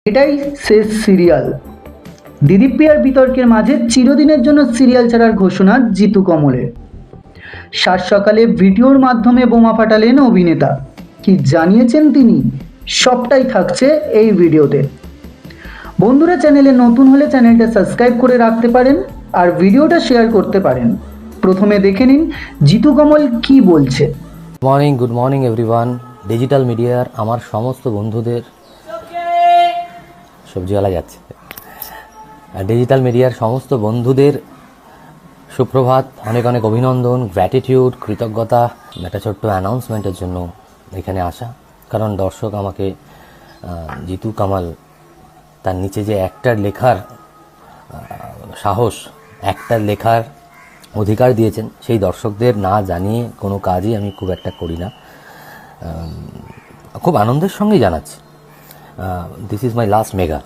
এটাই শেষ সিরিয়াল। দিদিপ্পি আর বিতর্কের মাঝে চিরদিনের জন্য সিরিয়াল ছাড়ার ঘোষণা জিতু কমলের। সাত সকালে ভিডিওর মাধ্যমে বোমা ফাটালেন অভিনেতা। কি জানিয়েছেন তিনি, সবটাই থাকছে এই ভিডিওতে। বন্ধুরা, চ্যানেলে নতুন হলে চ্যানেলটা সাবস্ক্রাইব করে রাখতে পারেন আর ভিডিওটা শেয়ার করতে পারেন। প্রথমে দেখে নিন জিতু কমল কি বলছে। Good morning everyone. ডিজিটাল মিডিয়ার আমার সমস্ত বন্ধুদের, সবজিওয়ালা যাচ্ছে, ডিজিটাল মিডিয়ার সমস্ত বন্ধুদের সুপ্রভাত, অনেক অনেক অভিনন্দন, গ্র্যাটিটিউড, কৃতজ্ঞতা। একটা ছোট্ট অ্যানাউন্সমেন্টের জন্য এখানে আসা, কারণ দর্শক আমাকে জিতু কামাল তার নিচে যে একটার লেখার সাহস, একটার লেখার অধিকার দিয়েছেন, সেই দর্শকদের না জানিয়ে কোনো কাজই আমি খুব একটা করি না। খুব আনন্দের সঙ্গেই জানাচ্ছি, this is my last mega.